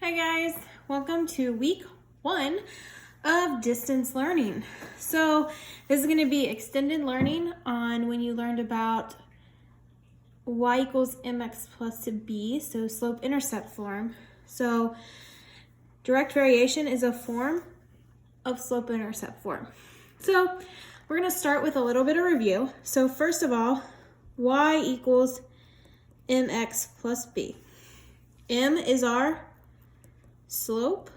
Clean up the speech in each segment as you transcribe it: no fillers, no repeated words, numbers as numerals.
Hi guys, welcome to week 1 of distance learning. So this is going to be extended learning on when you learned about y equals mx plus b, so slope-intercept form. So direct variation is a form of slope-intercept form. So we're going to start with a little bit of review. So first of all, y equals mx plus b. M is our slope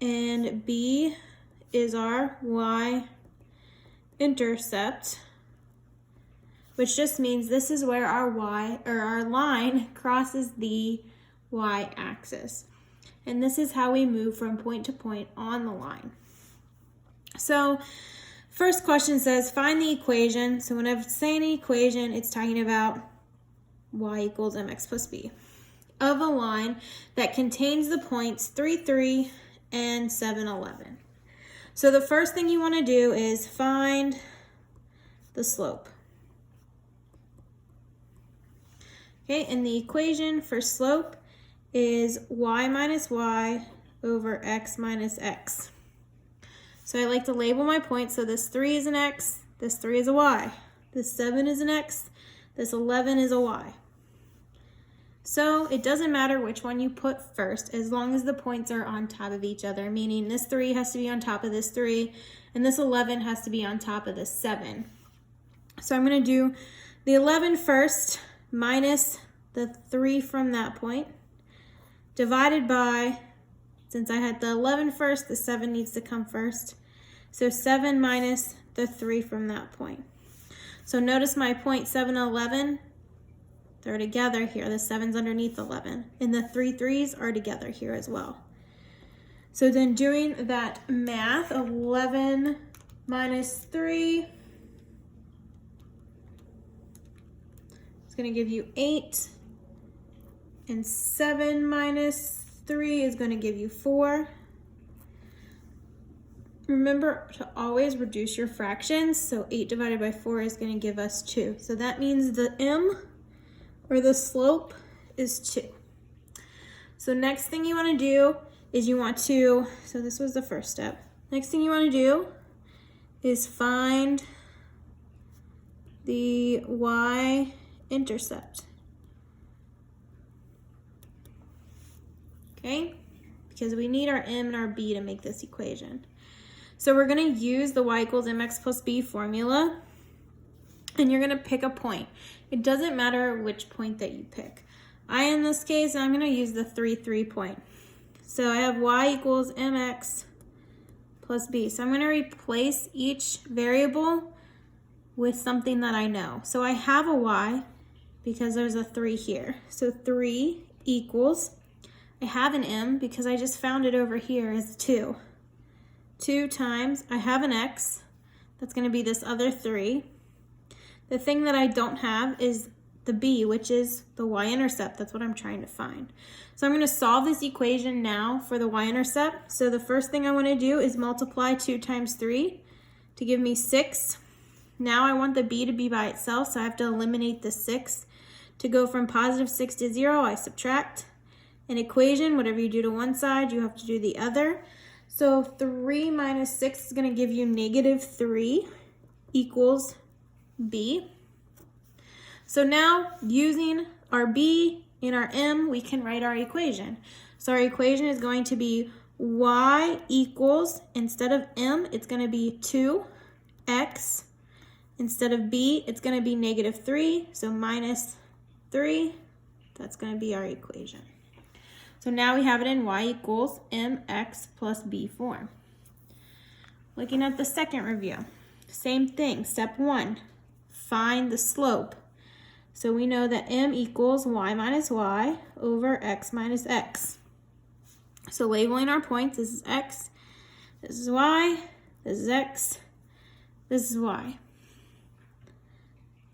and b is our y-intercept, which just means this is where our our line crosses the y-axis. And this is how we move from point to point on the line. So first question says find the equation. So when I'm saying an equation, it's talking about y equals mx plus b of a line that contains the points 3, 3, and 7, 11. So the first thing you want to do is find the slope. Okay, and the equation for slope is y minus y over x minus x. So I like to label my points. So this 3 is an x, this 3 is a y, this 7 is an x, this 11 is a y. So it doesn't matter which one you put first as long as the points are on top of each other, meaning this 3 has to be on top of this 3 and this 11 has to be on top of this 7. So I'm going to do the 11 first minus the 3 from that point divided by, since I had the 11 first, the 7 needs to come first. So 7 minus the 3 from that point. So notice my point 7 and 11, they're together here. The 7's underneath 11. And the 3 3's are together here as well. So then doing that math of 11 minus 3 is going to give you 8. And 7 minus 3 is going to give you 4. Remember to always reduce your fractions. So 8 divided by 4 is going to give us 2. So that means the m, or the slope, is 2. So next thing you want to do is you want to, so this was the first step. Next thing you want to do is find the y-intercept. Okay? Because we need our m and our b to make this equation. So we're going to use the y equals mx plus b formula. And you're going to pick a point. It doesn't matter which point that you pick. In this case, I'm going to use the 3, 3 point. So I have y equals mx plus b. So I'm going to replace each variable with something that I know. So I have a y because there's a 3 here. So 3 equals, I have an m because I just found it over here as 2. 2 times, I have an x. That's going to be this other 3. The thing that I don't have is the b, which is the y-intercept. That's what I'm trying to find. So I'm going to solve this equation now for the y-intercept. So the first thing I want to do is multiply 2 times 3 to give me 6. Now I want the b to be by itself, so I have to eliminate the 6. To go from positive 6 to 0, I subtract. An equation, whatever you do to one side, you have to do the other. So 3 minus 6 is going to give you negative 3 equals b. So now using our b and our m, we can write our equation. So our equation is going to be y equals, instead of m, it's going to be 2x. Instead of b, it's going to be negative 3. So minus 3, that's going to be our equation. So now we have it in y equals mx plus b form. Looking at the second review, same thing, step 1. Find the slope. So we know that m equals y minus y over x minus x. So labeling our points, this is x, this is y, this is x, this is y.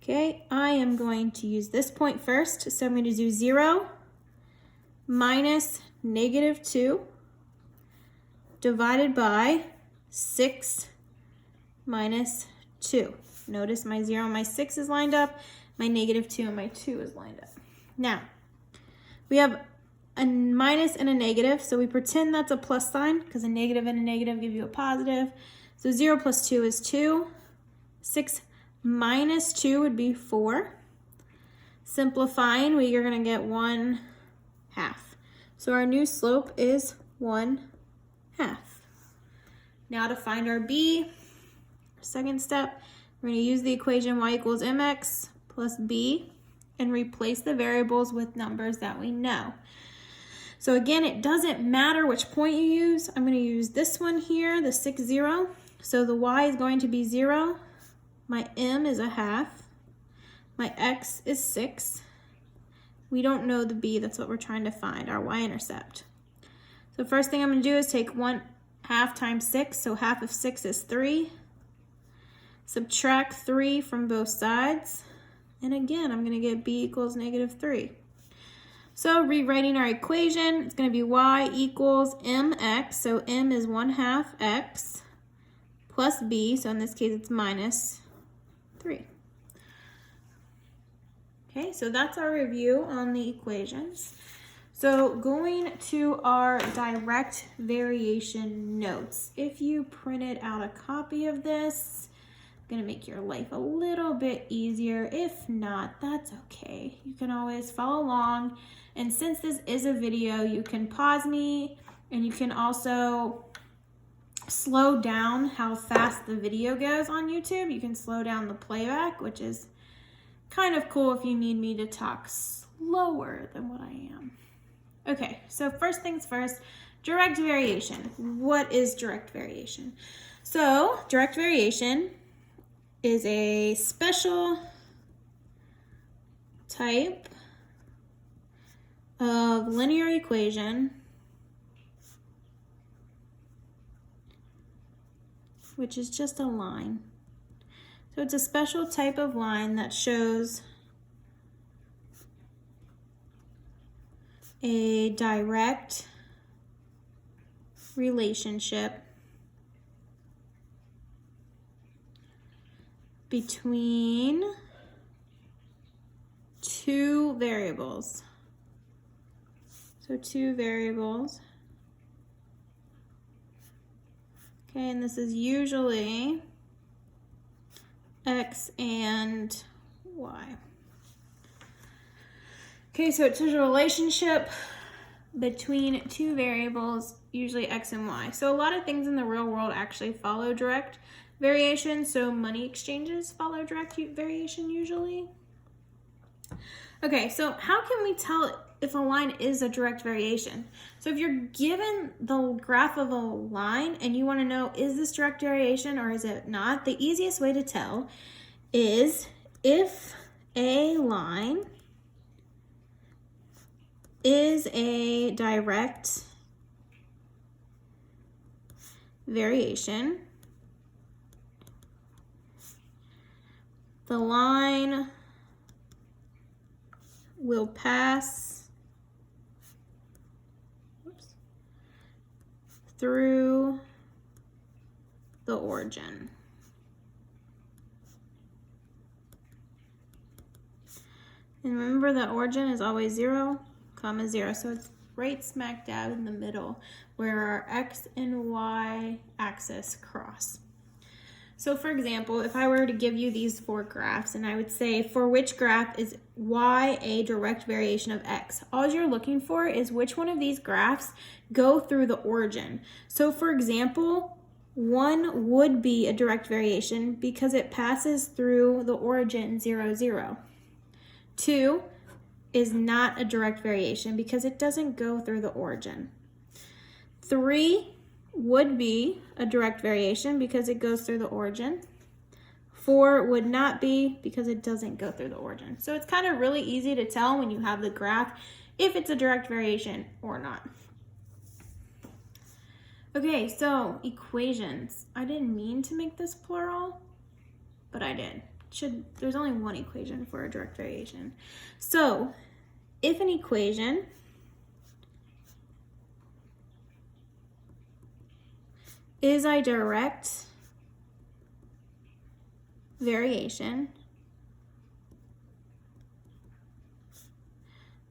Okay, I am going to use this point first. So I'm going to do 0 minus negative 2 divided by 6 minus 2. Notice my 0 and my 6 is lined up, my negative 2 and my 2 is lined up. Now, we have a minus and a negative. So we pretend that's a plus sign because a negative and a negative give you a positive. So 0 plus 2 is 2. 6 minus 2 would be 4. Simplifying, we are going to get 1/2. So our new slope is 1/2. Now to find our b, second step, we're going to use the equation y equals mx plus b and replace the variables with numbers that we know. So again, it doesn't matter which point you use. I'm going to use this one here, the 6, 0. So the y is going to be 0. My m is 1/2. My x is 6. We don't know the b, that's what we're trying to find, our y-intercept. So first thing I'm going to do is take 1/2 times 6, so half of 6 is 3. Subtract 3 from both sides. And again, I'm going to get b equals -3. So rewriting our equation, it's going to be y equals mx, so m is 1/2 x, plus b, so in this case it's -3. Okay, so that's our review on the equations. So going to our direct variation notes. If you printed out a copy of this, going to make your life a little bit easier. If not, that's okay. You can always follow along. And since this is a video, you can pause me and you can also slow down how fast the video goes on YouTube. You can slow down the playback, which is kind of cool if you need me to talk slower than what I am. Okay, so first things first, direct variation. What is direct variation? So direct variation is a special type of linear equation which is just a line. So it's a special type of line that shows a direct relationship between two variables. So two variables. Okay, and this is usually x and y. Okay, so it's a relationship between two variables, usually x and y. So a lot of things in the real world actually follow direct variation. So money exchanges follow direct variation usually. Okay, so how can we tell if a line is a direct variation? So if you're given the graph of a line and you want to know, is this direct variation or is it not? The easiest way to tell is if a line is a direct variation, the line will pass through the origin. And remember that origin is always 0, 0. So it's right smack dab in the middle where our x and y axis cross. So for example, if I were to give you these 4 graphs and I would say for which graph is y a direct variation of x, all you're looking for is which one of these graphs go through the origin. So for example, 1 would be a direct variation because it passes through the origin 0, 0. 2 is not a direct variation because it doesn't go through the origin. 3 would be a direct variation because it goes through the origin. 4 would not be because it doesn't go through the origin. So it's kind of really easy to tell when you have the graph if it's a direct variation or not. Okay, so equations. I didn't mean to make this plural, but I did. There's only one equation for a direct variation. So if an equation is a direct variation,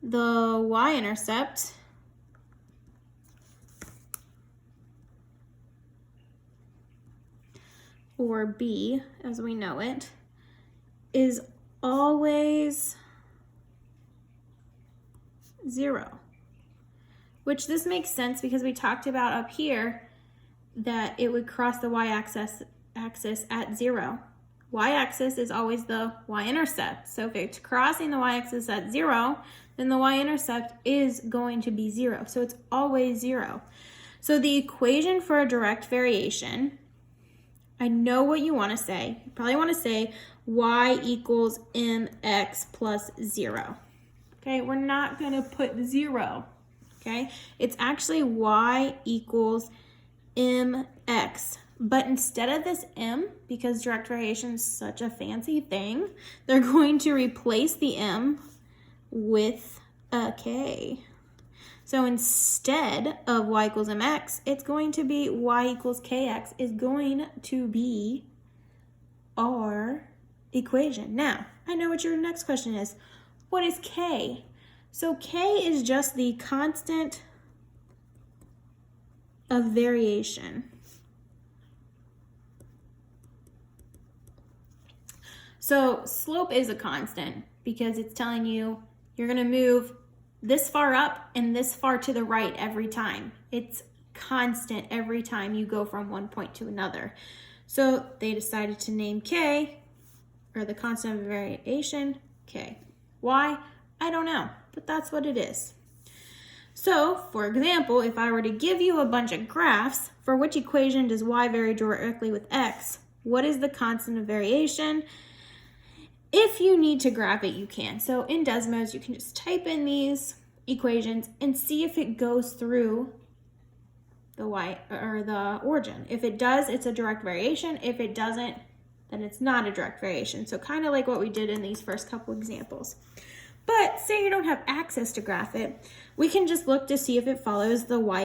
the y-intercept or b, as we know it, is always 0. Which this makes sense because we talked about up here that it would cross the y-axis at 0. Y-axis is always the y-intercept. So if it's crossing the y-axis at 0, then the y-intercept is going to be 0. So it's always 0. So the equation for a direct variation, I know what you want to say. You probably want to say y equals mx plus 0. Okay, we're not going to put 0. Okay, it's actually y equals mx. But instead of this m, because direct variation is such a fancy thing, they're going to replace the m with a k. So instead of y equals mx, it's going to be y equals kx is going to be our equation. Now, I know what your next question is. What is k? So k is just the constant of variation. So slope is a constant because it's telling you you're going to move this far up and this far to the right every time. It's constant every time you go from one point to another. So they decided to name k, or the constant of variation, k. Why? I don't know, but that's what it is. So, for example, if I were to give you a bunch of graphs, for which equation does y vary directly with x? What is the constant of variation? If you need to graph it, you can. So in Desmos, you can just type in these equations and see if it goes through the y or the origin. If it does, it's a direct variation. If it doesn't, then it's not a direct variation. So kind of like what we did in these first couple examples. But say you don't have access to graph it, we can just look to see if it follows the y